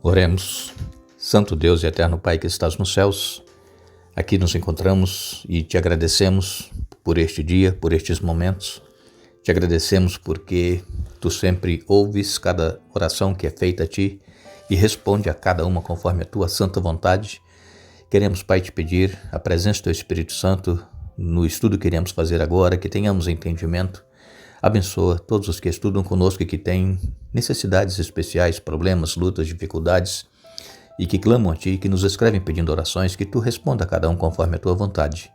Oremos. Santo Deus e eterno Pai que estás nos céus, aqui nos encontramos e te agradecemos por este dia, por estes momentos. Te agradecemos porque tu sempre ouves cada oração que é feita a ti e responde a cada uma conforme a tua santa vontade. Queremos, Pai, te pedir a presença do teu Espírito Santo no estudo que iremos fazer agora, que tenhamos entendimento. Abençoa todos os que estudam conosco e que têm necessidades especiais, problemas, lutas, dificuldades e que clamam a Ti, que nos escrevem pedindo orações, que Tu responda a cada um conforme a Tua vontade.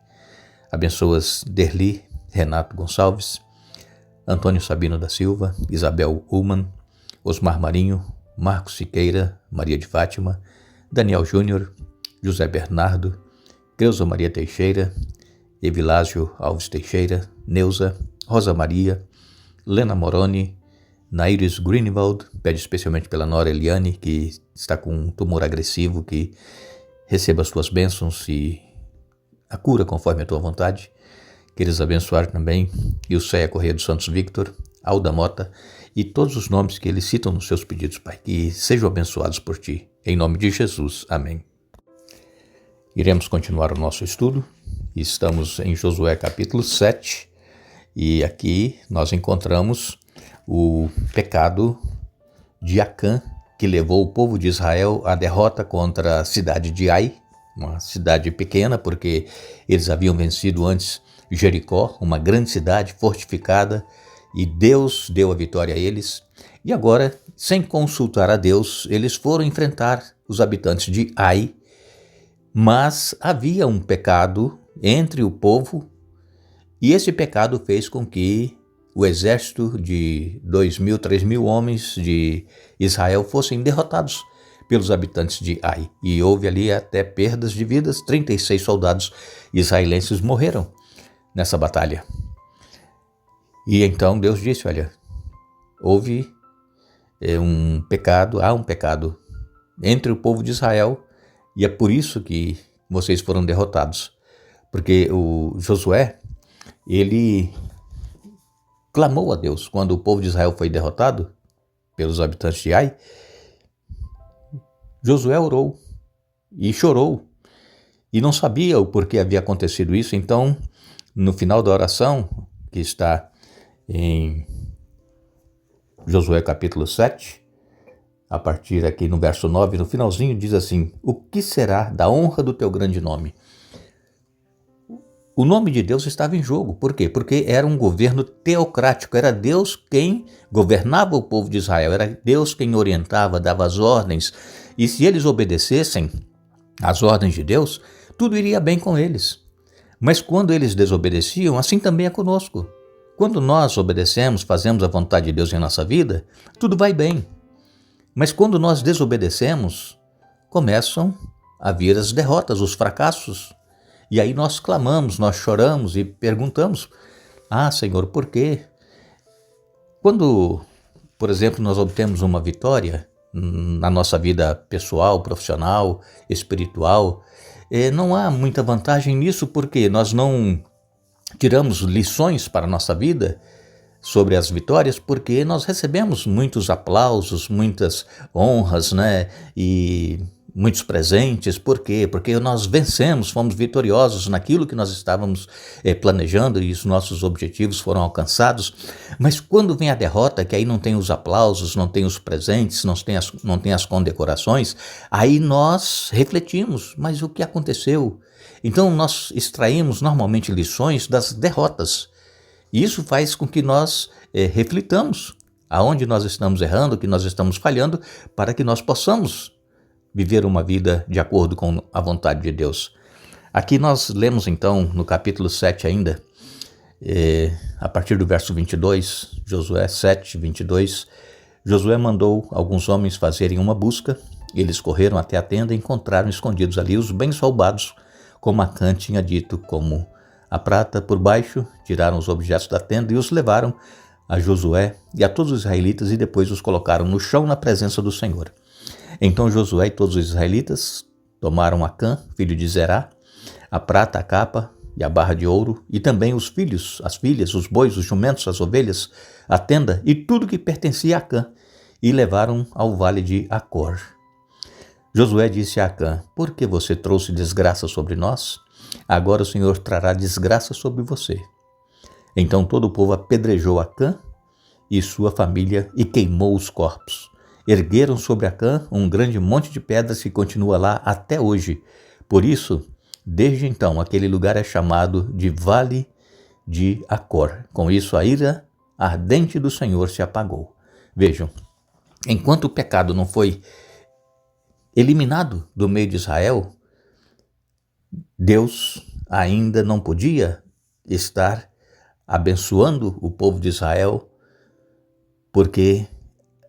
Abençoas Derli, Renato Gonçalves, Antônio Sabino da Silva, Isabel Ullmann, Osmar Marinho, Marcos Siqueira, Maria de Fátima, Daniel Júnior, José Bernardo, Creuza Maria Teixeira, Evilásio Alves Teixeira, Neuza, Rosa Maria, Lena Moroni, Naires Greenwald, pede especialmente pela nora Eliane, que está com um tumor agressivo, que receba as tuas bênçãos e a cura conforme a tua vontade. Queres abençoar também Ilceia Corrêa dos Santos Victor, Alda Mota e todos os nomes que eles citam nos seus pedidos, Pai, que sejam abençoados por Ti. Em nome de Jesus. Amém. Iremos continuar o nosso estudo. Estamos em Josué capítulo 7 e aqui nós encontramos o pecado de Acã, que levou o povo de Israel à derrota contra a cidade de Ai, uma cidade pequena, porque eles haviam vencido antes Jericó, uma grande cidade fortificada, e Deus deu a vitória a eles. E agora, sem consultar a Deus, eles foram enfrentar os habitantes de Ai, mas havia um pecado entre o povo, e esse pecado fez com que o exército de 2.000, 3.000 homens de Israel fossem derrotados pelos habitantes de Ai. E houve ali até perdas de vidas, 36 soldados israelenses morreram nessa batalha. E então Deus disse, olha, houve há um pecado entre o povo de Israel, e é por isso que vocês foram derrotados. Porque o Josué, ele clamou a Deus quando o povo de Israel foi derrotado pelos habitantes de Ai. Josué orou e chorou e não sabia o porquê havia acontecido isso. Então, no final da oração, que está em Josué capítulo 7, a partir aqui no verso 9, no finalzinho, diz assim: o que será da honra do teu grande nome? O nome de Deus estava em jogo. Por quê? Porque era um governo teocrático. Era Deus quem governava o povo de Israel. Era Deus quem orientava, dava as ordens. E se eles obedecessem às ordens de Deus, tudo iria bem com eles. Mas quando eles desobedeciam, assim também é conosco. Quando nós obedecemos, fazemos a vontade de Deus em nossa vida, tudo vai bem. Mas quando nós desobedecemos, começam a vir as derrotas, os fracassos. E aí nós clamamos, nós choramos e perguntamos, Senhor, por quê? Quando, por exemplo, nós obtemos uma vitória na nossa vida pessoal, profissional, espiritual, não há muita vantagem nisso, porque nós não tiramos lições para a nossa vida sobre as vitórias, porque nós recebemos muitos aplausos, muitas honras, né? E muitos presentes. Por quê? Porque nós vencemos, fomos vitoriosos naquilo que nós estávamos planejando e os nossos objetivos foram alcançados. Mas quando vem a derrota, que aí não tem os aplausos, não tem os presentes, não tem as condecorações, aí nós refletimos, mas o que aconteceu? Então nós extraímos normalmente lições das derrotas. E isso faz com que nós reflitamos aonde nós estamos errando, o que nós estamos falhando, para que nós possamos viver uma vida de acordo com a vontade de Deus. Aqui nós lemos então no capítulo 7 ainda, a partir do verso 22, Josué 7, 22, Josué mandou alguns homens fazerem uma busca. Eles correram até a tenda e encontraram escondidos ali os bens roubados, como Acã tinha dito, como a prata por baixo. Tiraram os objetos da tenda e os levaram a Josué e a todos os israelitas e depois os colocaram no chão na presença do Senhor. Então Josué e todos os israelitas tomaram Acã, filho de Zerá, a prata, a capa e a barra de ouro, e também os filhos, as filhas, os bois, os jumentos, as ovelhas, a tenda e tudo que pertencia a Acã, e levaram ao vale de Acor. Josué disse a Acã: por que você trouxe desgraça sobre nós? Agora o Senhor trará desgraça sobre você. Então todo o povo apedrejou Acã e sua família e queimou os corpos. Ergueram sobre Acã um grande monte de pedras que continua lá até hoje. Por isso, desde então, aquele lugar é chamado de Vale de Acor. Com isso, a ira ardente do Senhor se apagou. Vejam, enquanto o pecado não foi eliminado do meio de Israel, Deus ainda não podia estar abençoando o povo de Israel, porque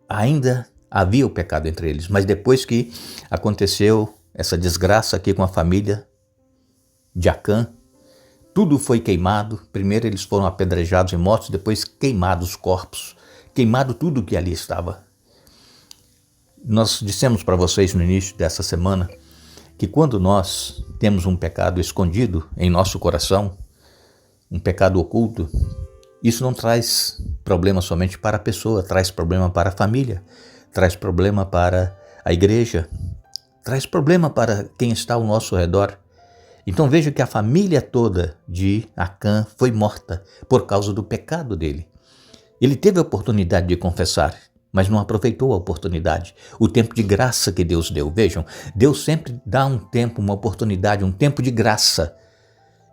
ainda havia o pecado entre eles. Mas depois que aconteceu essa desgraça aqui com a família de Acã, tudo foi queimado. Primeiro eles foram apedrejados e mortos, depois queimados os corpos, queimado tudo que ali estava. Nós dissemos para vocês no início dessa semana que quando nós temos um pecado escondido em nosso coração, um pecado oculto, isso não traz problema somente para a pessoa, traz problema para a família, traz problema para a igreja, traz problema para quem está ao nosso redor. Então veja que a família toda de Acã foi morta por causa do pecado dele. Ele teve a oportunidade de confessar, mas não aproveitou a oportunidade, o tempo de graça que Deus deu. Vejam, Deus sempre dá um tempo, uma oportunidade, um tempo de graça.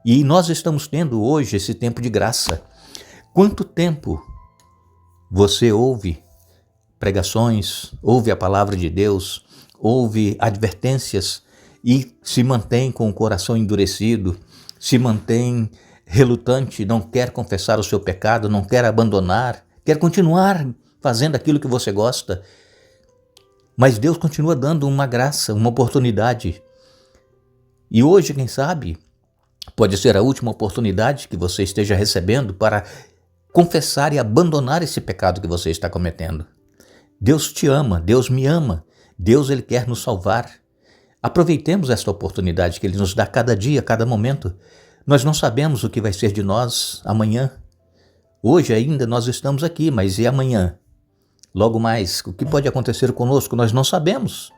E nós estamos tendo hoje esse tempo de graça. Quanto tempo você ouve pregações, ouve a palavra de Deus, ouve advertências e se mantém com o coração endurecido, se mantém relutante, não quer confessar o seu pecado, não quer abandonar, quer continuar fazendo aquilo que você gosta. Mas Deus continua dando uma graça, uma oportunidade. E hoje, quem sabe, pode ser a última oportunidade que você esteja recebendo para confessar e abandonar esse pecado que você está cometendo. Deus te ama, Deus me ama, Deus ele quer nos salvar. Aproveitemos esta oportunidade que ele nos dá cada dia, cada momento. Nós não sabemos o que vai ser de nós amanhã. Hoje ainda nós estamos aqui, mas e amanhã? Logo mais, o que pode acontecer conosco? Nós não sabemos.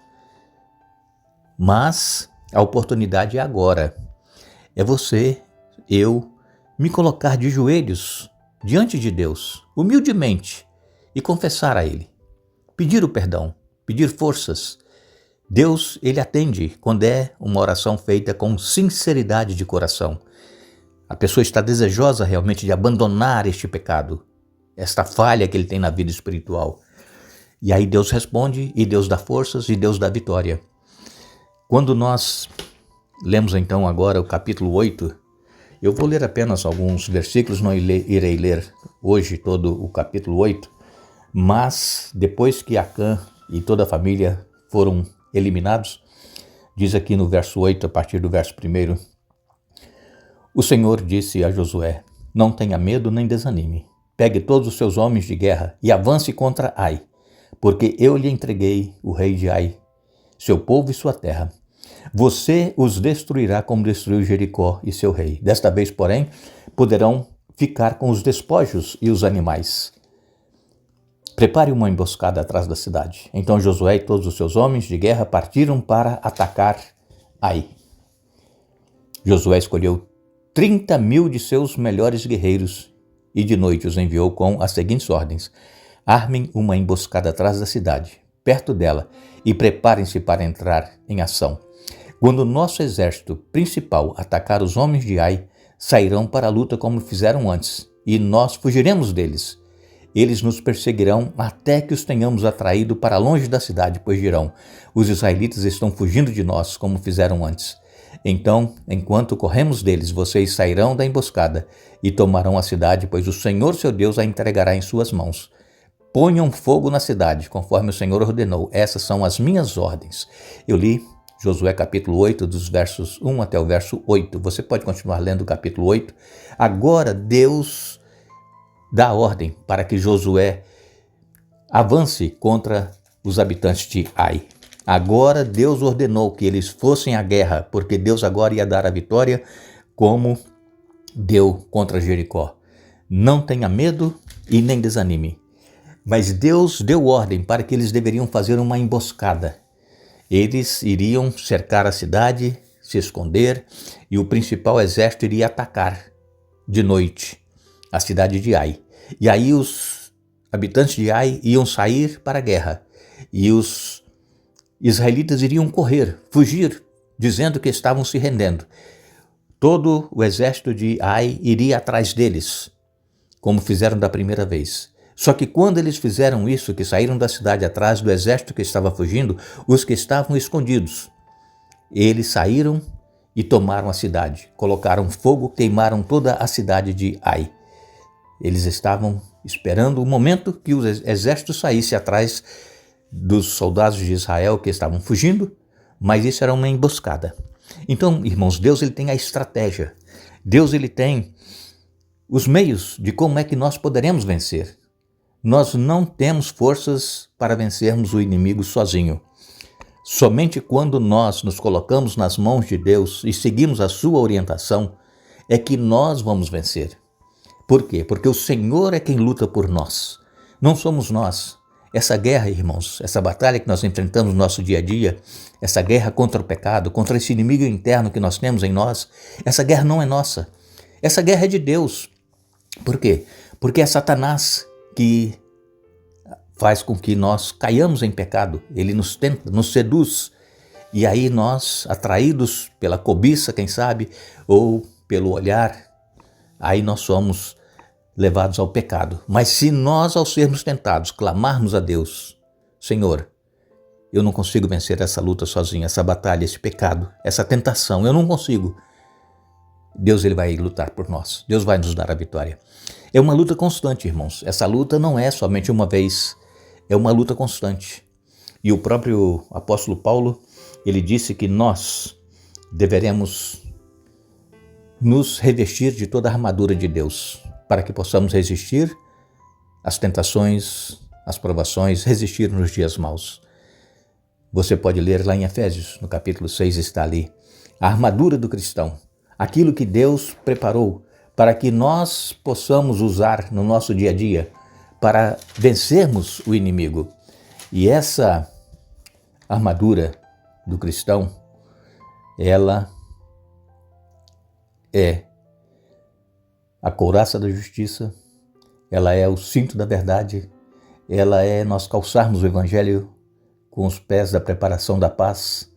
Mas a oportunidade é agora. É você, eu, me colocar de joelhos diante de Deus, humildemente, e confessar a Ele. Pedir o perdão, pedir forças. Deus, Ele atende quando é uma oração feita com sinceridade de coração. A pessoa está desejosa realmente de abandonar este pecado, esta falha que ele tem na vida espiritual. E aí Deus responde, e Deus dá forças, e Deus dá vitória. Quando nós lemos então agora o capítulo 8, eu vou ler apenas alguns versículos, não irei ler hoje todo o capítulo 8, mas depois que Acã e toda a família foram eliminados, diz aqui no verso 8, a partir do verso 1, o Senhor disse a Josué: não tenha medo nem desanime. Pegue todos os seus homens de guerra e avance contra Ai, porque eu lhe entreguei o rei de Ai, seu povo e sua terra. Você os destruirá como destruiu Jericó e seu rei. Desta vez, porém, poderão ficar com os despojos e os animais. Prepare uma emboscada atrás da cidade. Então Josué e todos os seus homens de guerra partiram para atacar Ai. Josué escolheu 30.000 de seus melhores guerreiros e de noite os enviou com as seguintes ordens: armem uma emboscada atrás da cidade, perto dela, e preparem-se para entrar em ação. Quando o nosso exército principal atacar os homens de Ai, sairão para a luta como fizeram antes, e nós fugiremos deles. Eles nos perseguirão até que os tenhamos atraído para longe da cidade, pois dirão: os israelitas estão fugindo de nós, como fizeram antes. Então, enquanto corremos deles, vocês sairão da emboscada e tomarão a cidade, pois o Senhor seu Deus a entregará em suas mãos. Ponham fogo na cidade, conforme o Senhor ordenou. Essas são as minhas ordens. Eu li Josué capítulo 8, dos versos 1 até o verso 8. Você pode continuar lendo o capítulo 8. Agora Deus dá ordem para que Josué avance contra os habitantes de Ai. Agora Deus ordenou que eles fossem à guerra, porque Deus agora ia dar a vitória como deu contra Jericó. Não tenha medo e nem desanime. Mas Deus deu ordem para que eles deveriam fazer uma emboscada. Eles iriam cercar a cidade, se esconder, e o principal exército iria atacar de noite a cidade de Ai. E aí os habitantes de Ai iam sair para a guerra, e os israelitas iriam correr, fugir, dizendo que estavam se rendendo. Todo o exército de Ai iria atrás deles, como fizeram da primeira vez. Só que quando eles fizeram isso, que saíram da cidade atrás do exército que estava fugindo, os que estavam escondidos, eles saíram e tomaram a cidade, colocaram fogo, queimaram toda a cidade de Ai. Eles estavam esperando o momento que o exército saísse atrás dos soldados de Israel que estavam fugindo, mas isso era uma emboscada. Então, irmãos, Deus ele tem a estratégia. Deus ele tem os meios de como é que nós poderemos vencer. Nós não temos forças para vencermos o inimigo sozinho. Somente quando nós nos colocamos nas mãos de Deus e seguimos a sua orientação é que nós vamos vencer. Por quê? Porque o Senhor é quem luta por nós. Não somos nós. Essa guerra, irmãos, essa batalha que nós enfrentamos no nosso dia a dia, essa guerra contra o pecado, contra esse inimigo interno que nós temos em nós, essa guerra não é nossa. Essa guerra é de Deus. Por quê? Porque é Satanás que faz com que nós caiamos em pecado. Ele nos tenta, nos seduz. E aí nós, atraídos pela cobiça, quem sabe, ou pelo olhar, aí nós somos levados ao pecado. Mas se nós, ao sermos tentados, clamarmos a Deus, Senhor, eu não consigo vencer essa luta sozinho, essa batalha, esse pecado, essa tentação, eu não consigo. Deus ele vai lutar por nós, Deus vai nos dar a vitória. É uma luta constante, irmãos. Essa luta não é somente uma vez, é uma luta constante. E o próprio apóstolo Paulo, ele disse que nós deveremos nos revestir de toda a armadura de Deus, para que possamos resistir às tentações, às provações, resistir nos dias maus. Você pode ler lá em Efésios, no capítulo 6 está ali, a armadura do cristão, aquilo que Deus preparou para que nós possamos usar no nosso dia a dia para vencermos o inimigo. E essa armadura do cristão, ela é a couraça da justiça, ela é o cinto da verdade, ela é nós calçarmos o evangelho com os pés da preparação da paz,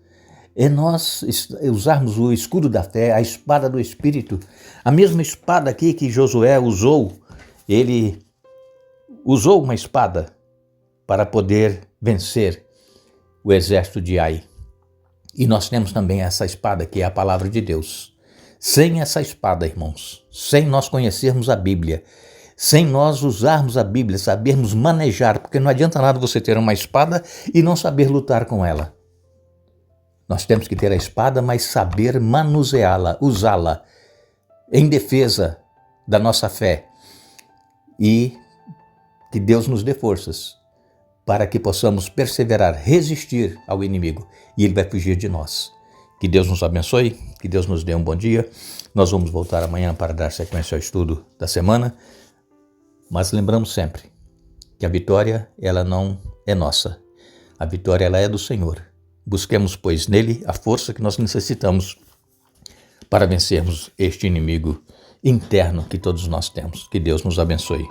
é nós usarmos o escudo da fé, a espada do Espírito, a mesma espada aqui que Josué usou. Ele usou uma espada para poder vencer o exército de Ai. E nós temos também essa espada que é a palavra de Deus. Sem essa espada, irmãos, sem nós conhecermos a Bíblia, sem nós usarmos a Bíblia, sabermos manejar, porque não adianta nada você ter uma espada e não saber lutar com ela. Nós temos que ter a espada, mas saber manuseá-la, usá-la em defesa da nossa fé. E que Deus nos dê forças para que possamos perseverar, resistir ao inimigo e ele vai fugir de nós. Que Deus nos abençoe, que Deus nos dê um bom dia. Nós vamos voltar amanhã para dar sequência ao estudo da semana, mas lembramos sempre que a vitória ela não é nossa. A vitória ela é do Senhor. Busquemos, pois, nele a força que nós necessitamos para vencermos este inimigo interno que todos nós temos. Que Deus nos abençoe.